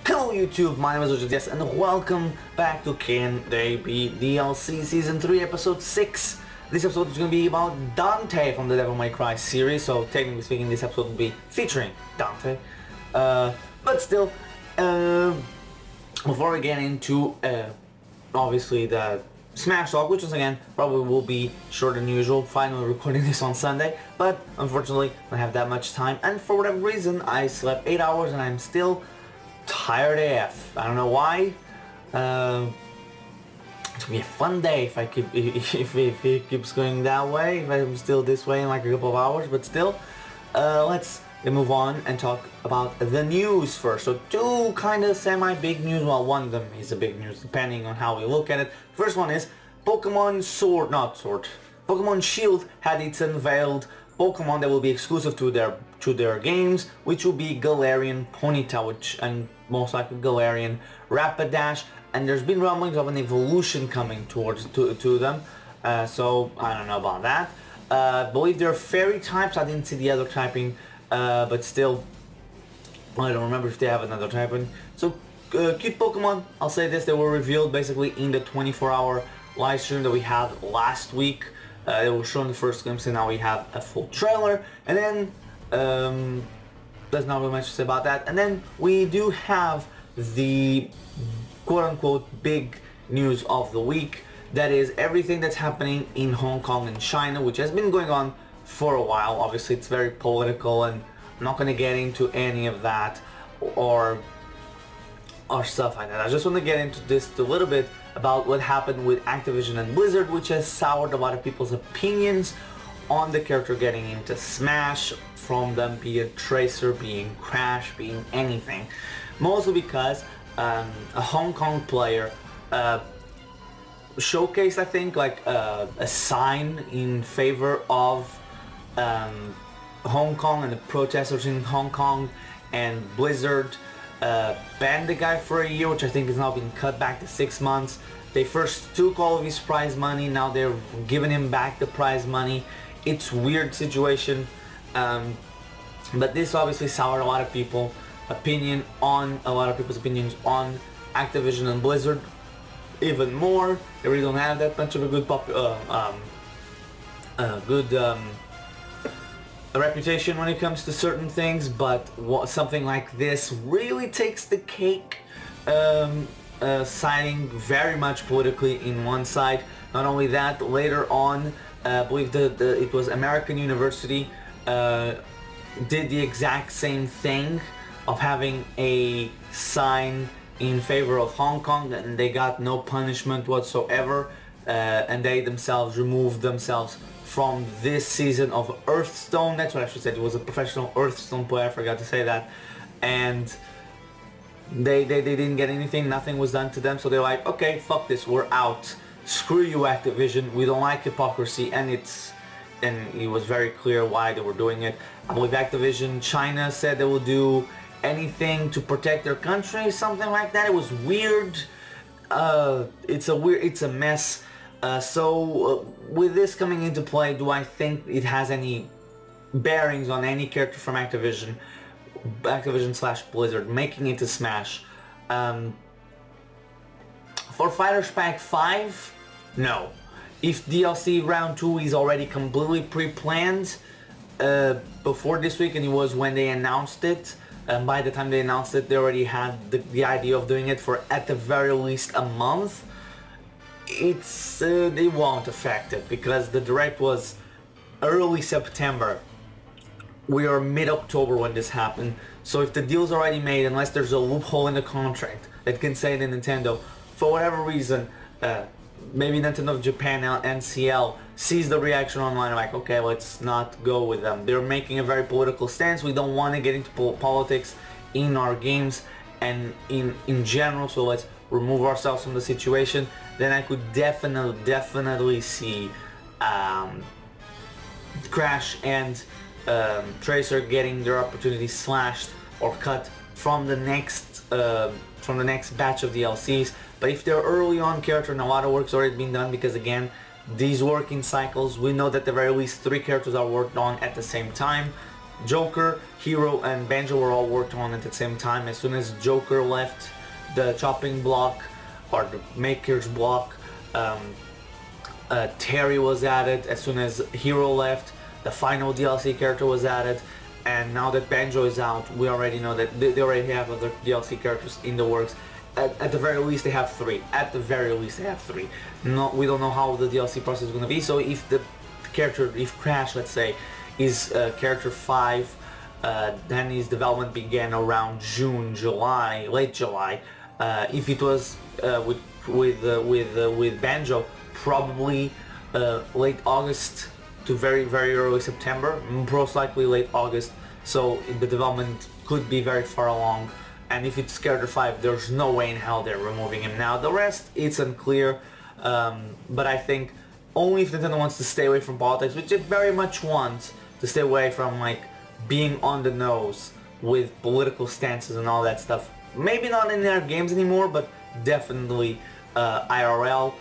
Hello YouTube, my name is Yes, and welcome back to Can They Be DLC Season 3 Episode 6. This episode is going to be about Dante from the Devil May Cry series, so technically speaking this episode will be featuring Dante. But still, before we get into obviously the Smash Talk, which once again probably will be shorter than usual, finally recording this on Sunday, but unfortunately I don't have that much time, and for whatever reason I slept 8 hours and I'm still tired AF. I don't know why. It's gonna be a fun day if I keep if it keeps going that way, if I'm still this way in like a couple of hours, but still let's move on and talk about the news first. So two kind of semi-big news, well one of them is a big news depending on how we look at it. First one is Pokemon Pokemon Shield had its unveiled Pokemon that will be exclusive to their games, which will be Galarian Ponyta, and most likely Galarian Rapidash, and there's been rumblings of an evolution coming to them, so I don't know about that. I believe they're fairy types. I didn't see the other typing, but still I don't remember if they have another typing. So cute Pokemon, I'll say this, they were revealed basically in the 24-hour live stream that we had last week. They were shown the first glimpse and now we have a full trailer, and then there's not really much to say about that. And then we do have the quote-unquote big news of the week, that is everything that's happening in Hong Kong and China, which has been going on for a while. Obviously it's very political and I'm not going to get into any of that or stuff like that. I just want to get into this a little bit about what happened with Activision and Blizzard, which has soured a lot of people's opinions on the character getting into Smash, from them being Tracer, being Crash, being anything. Mostly because a Hong Kong player showcased, I think, like a sign in favor of Hong Kong and the protesters in Hong Kong, and Blizzard banned the guy for a year, which I think has now been cut back to 6 months. They first took all of his prize money, now they're giving him back the prize money. It's a weird situation, but this obviously soured a lot of people's opinions on Activision and Blizzard even more. They really don't have that much of a good a reputation when it comes to certain things, but something like this really takes the cake, siding very much politically in one side. Not only that, later on, I believe it was American University did the exact same thing of having a sign in favor of Hong Kong, and they got no punishment whatsoever, and they themselves removed themselves from this season of Hearthstone. That's what I should say. It was a professional Hearthstone player, I forgot to say that. And they didn't get anything, nothing was done to them, so they're like, okay, fuck this, we're out. Screw you Activision, we don't like hypocrisy, and it was very clear why they were doing it. I believe Activision China said they will do anything to protect their country, something like that. It was weird. It's a mess. So with this coming into play, do I think it has any bearings on any character from Activision / Blizzard making it to Smash? For Fighters Pack 5, no. If DLC Round 2 is already completely pre-planned before this week, and it was when they announced it, and by the time they announced it they already had the idea of doing it for at the very least a month, they won't affect it, because the direct was early September. We are mid-October when this happened, so if the deal's already made, unless there's a loophole in the contract that can say to Nintendo, for whatever reason, maybe Nintendo of Japan, NCL, sees the reaction online, like, okay, let's not go with them. They're making a very political stance. We don't want to get into politics in our games and in general, so let's remove ourselves from the situation. Then I could definitely see Crash and Tracer getting their opportunities slashed or cut from the next batch of DLCs. But if they're early on character and a lot of work's already been done, because again, these working cycles, we know that at the very least 3 characters are worked on at the same time. Joker, Hero, and Banjo were all worked on at the same time. As soon as Joker left the chopping block, or the maker's block, Terry was added. As soon as Hero left, the final DLC character was added. And now that Banjo is out, we already know that they already have other DLC characters in the works. At the very least, they have 3. At the very least, they have 3. No, we don't know how the DLC process is going to be. So if the character, if Crash, let's say, is character 5, then his development began around June, July, late July. If it was with Banjo, probably late August to very early September, most likely late August. So the development could be very far along. And if it's character 5, there's no way in hell they're removing him now. The rest, it's unclear. But I think only if Nintendo wants to stay away from politics, which it very much wants to stay away from, like, being on the nose with political stances and all that stuff. Maybe not in their games anymore, but definitely IRL.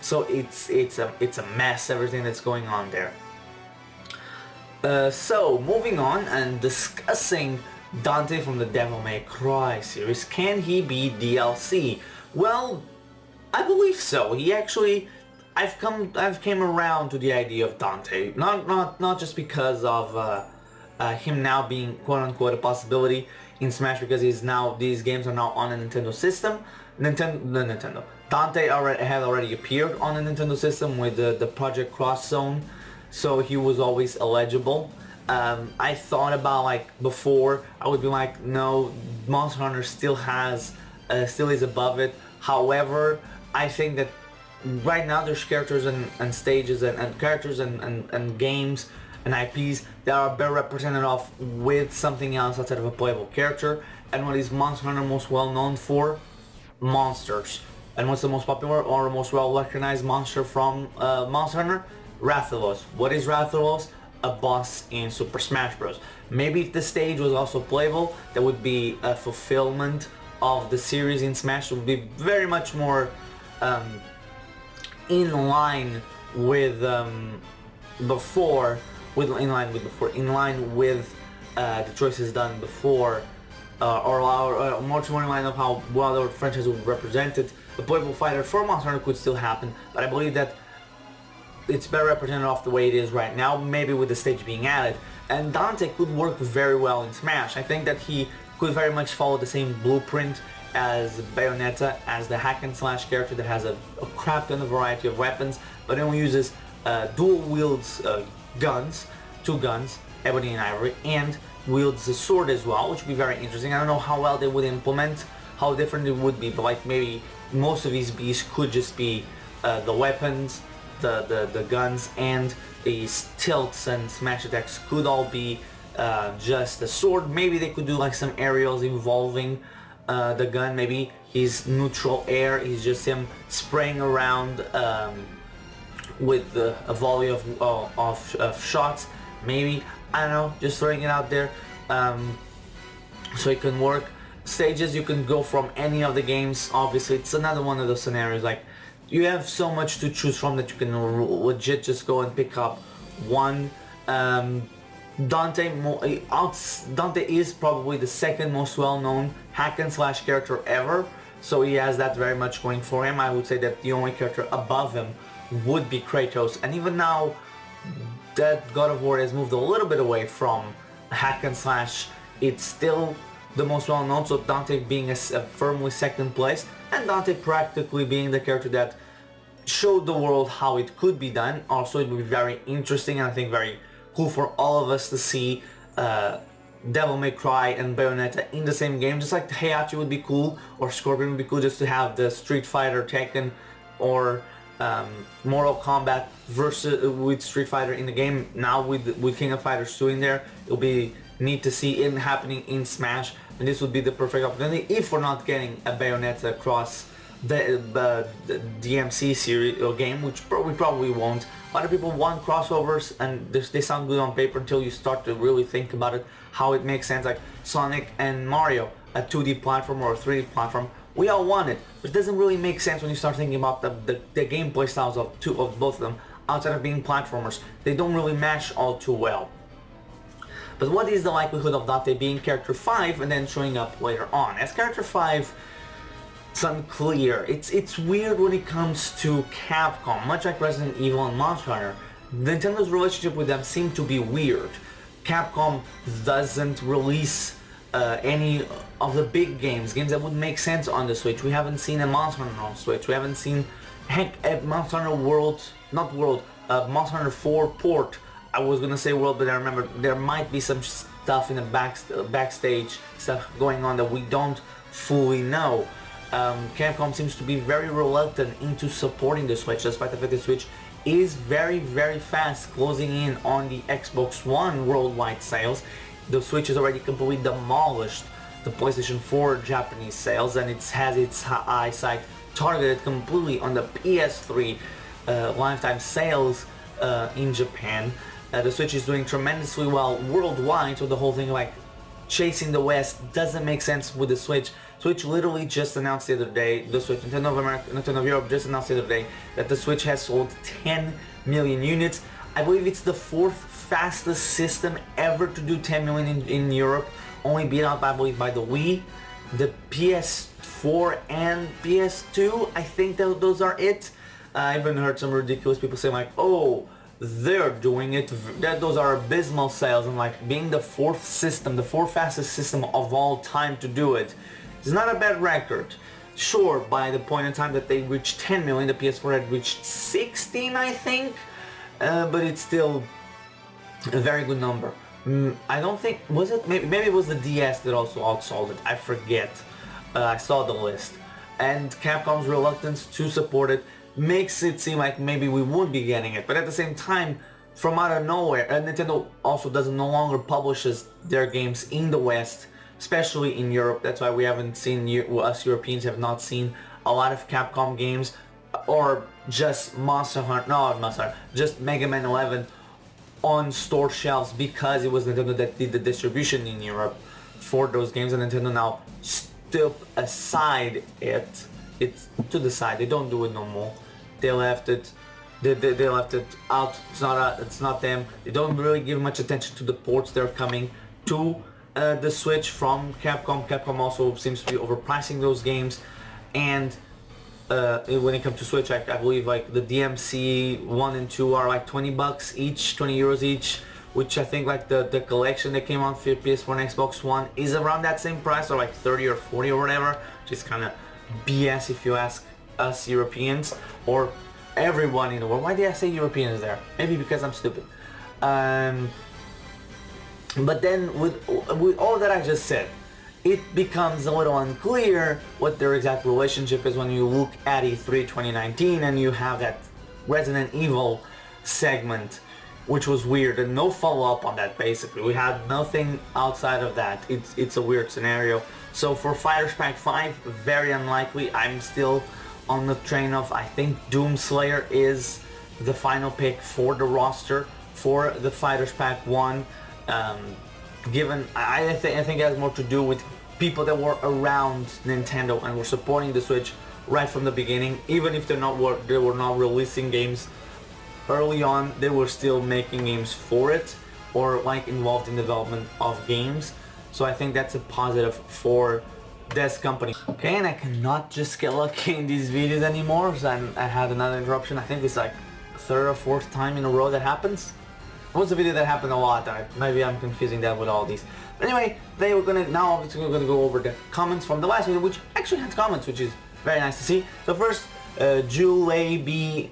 So it's a mess, everything that's going on there. So moving on and discussing Dante from the Devil May Cry series. Can he be DLC? Well, I believe so. He actually, I've came around to the idea of Dante. Not just because of him now being quote unquote a possibility in Smash, because these games are now on a Nintendo system. Dante had already appeared on a Nintendo system with the Project Cross Zone, so he was always eligible. I thought about, like, before, I would be like, no, Monster Hunter still is above it. However, I think that right now there's characters and stages and characters and games and IPs that are better represented off with something else outside of a playable character. And what is Monster Hunter most well known for? Monsters. And what's the most popular or most well recognized monster from Monster Hunter? Rathalos. What is Rathalos? A boss in Super Smash Bros. Maybe if the stage was also playable, that would be a fulfillment of the series in Smash. It would be very much more in line with the choices done before, or much more in line of how well the franchise would represent it. The playable fighter for Monster Hunter could still happen, but I believe that it's better represented off the way it is right now, maybe with the stage being added. And Dante could work very well in Smash. I think that he could very much follow the same blueprint as Bayonetta, as the hack and slash character that has a crap ton of variety of weapons, but only uses dual wields guns, 2 guns, Ebony and Ivory, and wields a sword as well, which would be very interesting. I don't know how well they would implement, how different it would be, but like maybe most of these beasts could just be the weapons, the guns, and these tilts and smash attacks could all be just a sword. Maybe they could do like some aerials involving the gun. Maybe he's neutral air, he's just him spraying around with a volley of shots. Maybe, I don't know, just throwing it out there. So it can work. Stages, you can go from any of the games. Obviously, it's another one of those scenarios, like, you have so much to choose from that you can legit just go and pick up one. Dante is probably the second most well-known hack and slash character ever, so he has that very much going for him. I would say that the only character above him would be Kratos, and even now that God of War has moved a little bit away from hack and slash, it's still the most well-known, so Dante being a firmly second place, and Dante practically being the character that showed the world how it could be done. Also, it would be very interesting and I think very cool for all of us to see Devil May Cry and Bayonetta in the same game. Just like Heihachi would be cool, or Scorpion would be cool, just to have the Street Fighter Tekken or Mortal Kombat versus with Street Fighter in the game. Now with King of Fighters 2 in there, it'll be neat to see it happening in Smash, and this would be the perfect opportunity if we're not getting a Bayonetta across the DMC series or game, which we probably won't. A lot of people want crossovers, and they sound good on paper until you start to really think about it, how it makes sense. Like Sonic and Mario, a 2D platform or a 3D platform, we all want it, but it doesn't really make sense when you start thinking about the gameplay styles of both of them outside of being platformers. They don't really match all too well. But what is the likelihood of Dante being character 5 and then showing up later on? As character 5, it's unclear. It's weird when it comes to Capcom, much like Resident Evil and Monster Hunter. Nintendo's relationship with them seemed to be weird. Capcom doesn't release any of the big games that would make sense on the Switch. We haven't seen a Monster Hunter on Switch. We haven't seen, heck, a Monster Hunter Monster Hunter 4 port. I was gonna say World, but I remember there might be some stuff in the backstage stuff going on that we don't fully know. Capcom seems to be very reluctant into supporting the Switch, despite the fact that the Switch is very fast closing in on the Xbox One worldwide sales. The Switch has already completely demolished the PlayStation 4 Japanese sales, and it has its eyesight targeted completely on the PS3 lifetime sales in Japan. The Switch is doing tremendously well worldwide, so the whole thing like chasing the West doesn't make sense with the Switch. Switch literally just announced the other day, Nintendo of America, Nintendo of Europe just announced the other day that the Switch has sold 10 million units. I believe it's the 4th fastest system ever to do 10 million in Europe, only beat out, I believe, by the Wii, the PS4 and PS2. I think that those are it. I even heard some ridiculous people say like, oh, they're doing it, those are abysmal sales, and like being the 4th system, the 4th fastest system of all time to do it. It's not a bad record. Sure, by the point in time that they reached 10 million, the PS4 had reached 16, I think, but it's still a very good number. I don't think, was it, maybe it was the DS that also outsold it, I forget. I saw the list. And Capcom's reluctance to support it makes it seem like maybe we would be getting it, but at the same time, from out of nowhere, Nintendo also no longer publishes their games in the West, especially in Europe. That's why we haven't seen, us Europeans have not seen a lot of Capcom games, or just Monster Hunter, just Mega Man 11 on store shelves, because it was Nintendo that did the distribution in Europe for those games, and Nintendo now step aside it's to the side. They don't do it no more. They left it. They left it out. It's not them. They don't really give much attention to the ports that are coming to the Switch from Capcom. Capcom also seems to be overpricing those games, and when it comes to Switch, I believe like the DMC 1 and 2 are like 20 bucks each, 20 euros each, which I think like the collection that came on for PS4 and Xbox One is around that same price, or like 30 or 40 or whatever, which is kind of BS if you ask us Europeans, or everyone in the world. Why did I say Europeans there? Maybe because I'm stupid. But then with all that I just said, it becomes a little unclear what their exact relationship is when you look at E3 2019 and you have that Resident Evil segment, which was weird, and no follow-up on that. Basically we had nothing outside of that. It's a weird scenario. So for Fighters Pack 5, very unlikely. I'm still on the train of, I think Doomslayer is the final pick for the roster for the Fighters Pack 1. Given, I think it has more to do with people that were around Nintendo and were supporting the Switch right from the beginning. Even if they were not releasing games early on, they were still making games for it, or like involved in development of games. So I think that's a positive for this company. Okay, and I cannot just get lucky in these videos anymore, so I had another interruption. I think it's like 3rd or 4th time in a row that happens. It was a video that happened a lot. Maybe I'm confusing that with all these. But anyway, today we're gonna go over the comments from the last video, which actually had comments, which is very nice to see. So first, Julie B.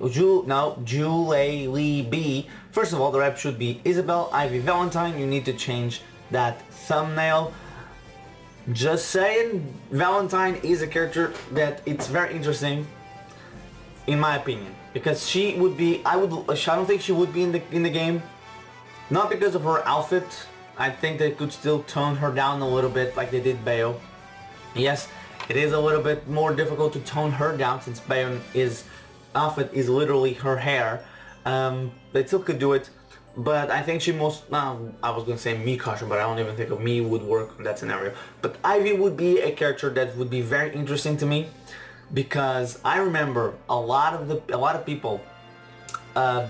First of all, the rep should be Isabel Ivy Valentine. You need to change that thumbnail. Just saying, Valentine is a character that it's very interesting, in my opinion, because she would be. I don't think she would be in the game. Not because of her outfit. I think they could still tone her down a little bit like they did Bayo. Yes, it is a little bit more difficult to tone her down since Bayo's outfit is literally her hair. They still could do it, but I think I was gonna say me caution, but I don't even think of me would work in that scenario. But Ivy would be a character that would be very interesting to me, because I remember a lot of people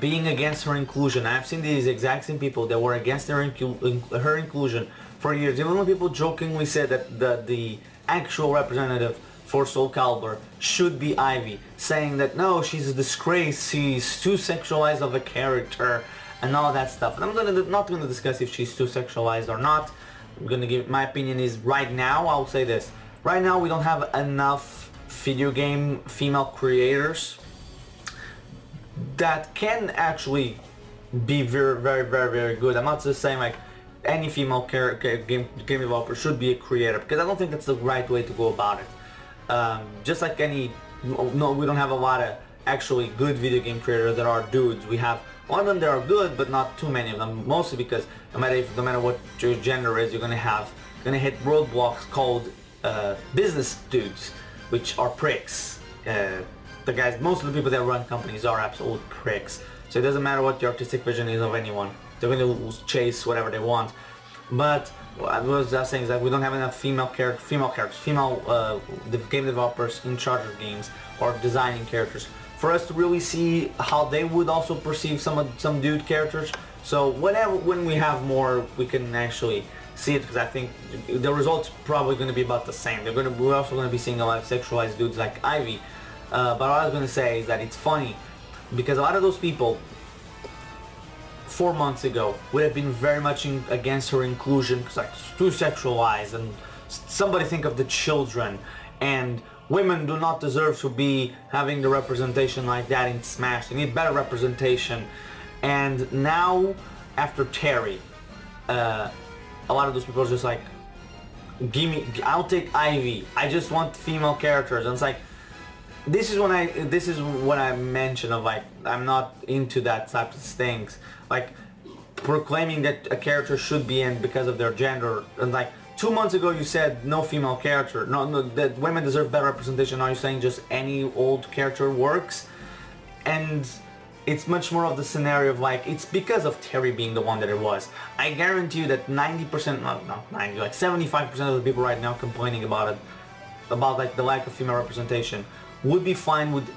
being against her inclusion. I've seen these exact same people that were against her inclusion for years. Even when people jokingly said that the actual representative for Soul Calibur should be Ivy, saying that no, she's a disgrace, she's too sexualized of a character, and all that stuff. And I'm not gonna discuss if she's too sexualized or not. I'm gonna give my opinion is right now. I'll say this: right now we don't have enough video game female creators that can actually be very good. I'm not just saying like any female game developer should be a creator, because I don't think that's the right way to go about it. Just like any, no, we don't have a lot of actually good video game creators that are dudes. We have a lot of them that are good, but not too many of them. Mostly because no matter what your gender is, you're gonna hit roadblocks called business dudes, which are pricks. Most of the people that run companies are absolute pricks. So it doesn't matter what the artistic vision is of anyone. They're going to chase whatever they want. But what I was just saying is that we don't have enough female game developers in charge of games or designing characters for us to really see how they would also perceive some dude characters. So when we have more, we can actually see it, because I think the results probably going to be about the same. We're also going to be seeing a lot of sexualized dudes like Ivy. But what I was going to say is that it's funny because a lot of those people 4 months ago would have been very much against her inclusion, because like it's too sexualized, and somebody think of the children, and women do not deserve to be having the representation like that in Smash. They need better representation. And now after Terry, a lot of those people are just like, I'll take Ivy, I just want female characters. And it's like, this is what I mentioned of like, I'm not into that type of things, like proclaiming that a character should be in because of their gender. And like 2 months ago you said no female character, no, that women deserve better representation. Now you're saying just any old character works. And it's much more of the scenario of like, it's because of Terry being the one that it was. I guarantee you that 90%, not 90, like 75% of the people right now complaining about it, about like the lack of female representation, would be fine with,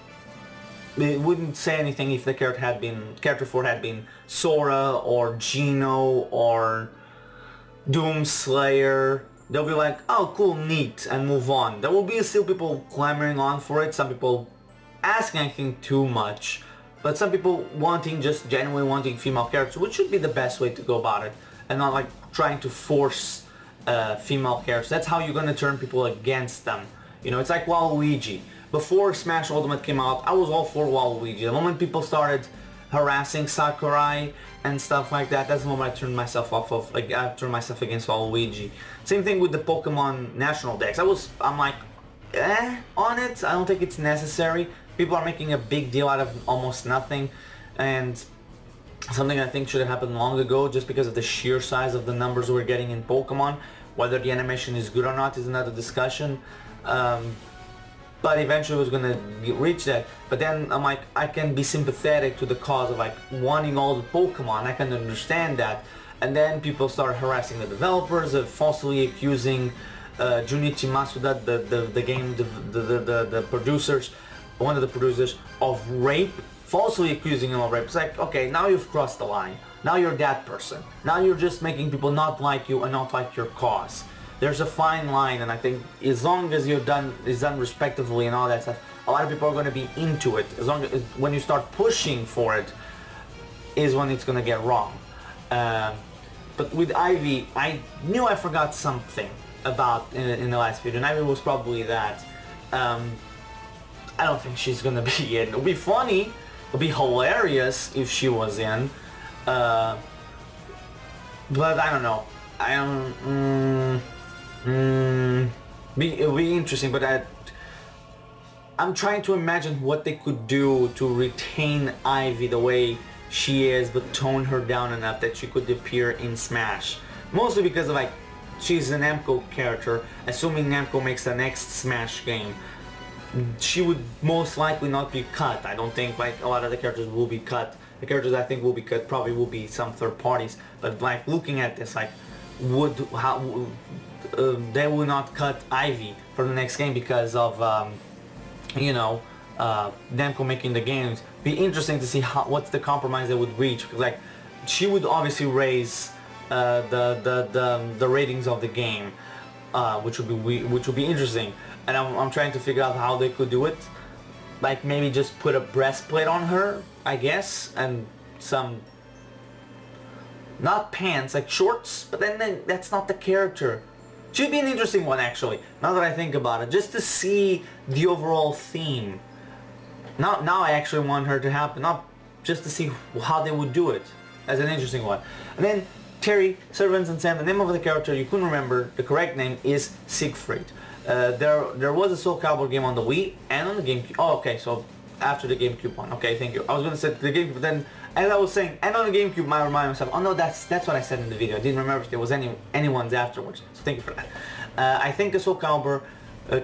they wouldn't say anything if the character 4 had been Sora or Gino or Doomslayer. They'll be like, oh cool, neat, and move on. There will be still people clamoring on for it, some people asking I think too much, but some people just genuinely wanting female characters, which should be the best way to go about it, and not like trying to force female characters. That's how you're gonna turn people against them. You know, it's like Waluigi. Before Smash Ultimate came out, I was all for Waluigi. The moment people started harassing Sakurai and stuff like that, that's the moment I turned myself off of, like, I turned myself against Waluigi. Same thing with the Pokemon National Dex. I'm like, on it. I don't think it's necessary. People are making a big deal out of almost nothing, and something I think should have happened long ago, just because of the sheer size of the numbers we're getting in Pokemon. Whether the animation is good or not is another discussion. But eventually it was gonna reach that. But then I'm like, I can be sympathetic to the cause of like wanting all the Pokemon. I can understand that. And then people start harassing the developers, falsely accusing Junichi Masuda, the producers, one of the producers, of rape, falsely accusing him of rape. It's like, okay, now you've crossed the line. Now you're that person. Now you're just making people not like you and not like your cause. There's a fine line, and I think as long as it's done respectively and all that stuff, a lot of people are going to be into it. As long as when you start pushing for it, is when it's going to get wrong. But with Ivy, I knew I forgot something about in the last video, and Ivy was probably that. I don't think she's going to be in. It would be funny, it would be hilarious if she was in. But I don't know. It'll be interesting, but I'm trying to imagine what they could do to retain Ivy the way she is, but tone her down enough that she could appear in Smash. Mostly because of like, she's an Namco character. Assuming Namco makes the next Smash game, she would most likely not be cut. I don't think like a lot of the characters will be cut. The characters I think will be cut probably will be some third parties. But like looking at this, like they will not cut Ivy for the next game because of you know, Namco making the games, be interesting to see what's the compromise they would reach, because like she would obviously raise the ratings of the game, which would be interesting, and I'm trying to figure out how they could do it. Like maybe just put a breastplate on her, I guess, and some, not pants, like shorts, but then that's not the character. Should be an interesting one actually, now that I think about it, just to see the overall theme. Now I actually want her to happen, not just to see how they would do it, as an interesting one. And then Terry, Servants and Sam, the name of the character you couldn't remember, the correct name is Siegfried. There was a Soul Calibur game on the Wii and on the GameCube. Oh, okay, so after the GameCube one. Okay, thank you. I was gonna say the GameCube, but then as I was saying, and on the GameCube, I remind myself. Oh no, that's what I said in the video. I didn't remember if there was anyone's afterwards. So thank you for that. I think the Soul Calibur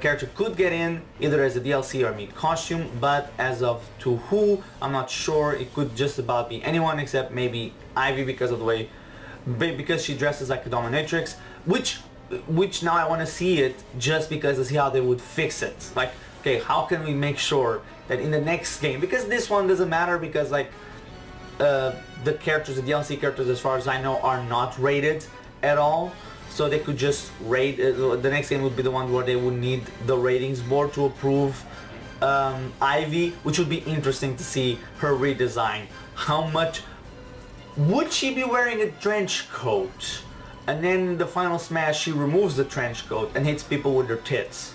character could get in either as a DLC or meet costume, but as of to who, I'm not sure. It could just about be anyone except maybe Ivy because of the way, because she dresses like a dominatrix, which now I want to see it just because to see how they would fix it. Like, okay, how can we make sure that in the next game, because this one doesn't matter because like the characters, the DLC characters as far as I know are not rated at all, so they could just rate, the next game would be the one where they would need the ratings board to approve Ivy, which would be interesting to see her redesign. How much would she be wearing a trench coat? And then in the final smash she removes the trench coat and hits people with her tits.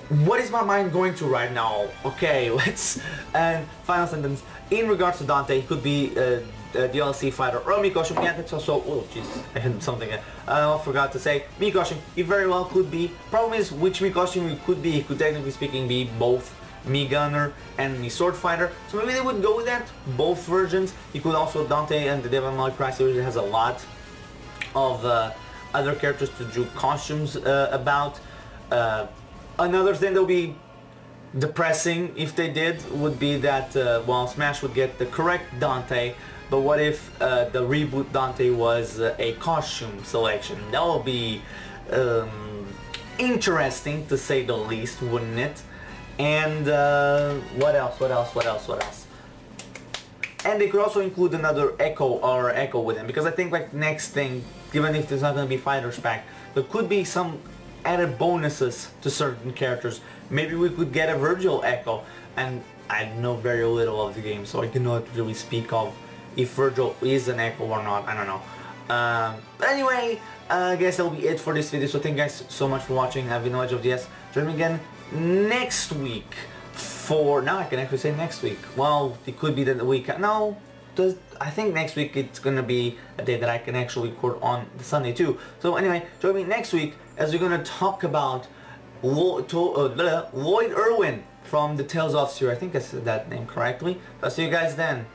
What is my mind going to right now? Okay, let's... And final sentence. In regards to Dante, he could be a DLC fighter or Mikoshin. Yeah, that's also... Oh, Jesus. I had something I forgot to say. Mikoshin, he very well could be. Problem is, which Mikoshin he could be. He could technically speaking be both me gunner and me sword fighter, so maybe they would go with that, both versions. You could also, Dante and the Devil May Cry series has a lot of other characters to do costumes about. Another thing that would be depressing if they did would be that well, Smash would get the correct Dante, but what if the reboot Dante was a costume selection? That would be interesting to say the least, wouldn't it? And what else? And they could also include another Echo with him, because I think like next thing, even if there's not going to be Fighters Pack, there could be some added bonuses to certain characters. Maybe we could get a Virgil Echo, and I know very little of the game, so I cannot really speak of if Virgil is an Echo or not. I don't know. But anyway, I guess that'll be it for this video. So thank you guys so much for watching. I've been Edge of DS. Join me again next week for, now I can actually say next week. Well, it could be the week, no, I think next week it's gonna be a day that I can actually record on the Sunday too. So anyway, join me next week as we're gonna talk about Lloyd Irwin from the Tales of Series. I think I said that name correctly. I'll see you guys then.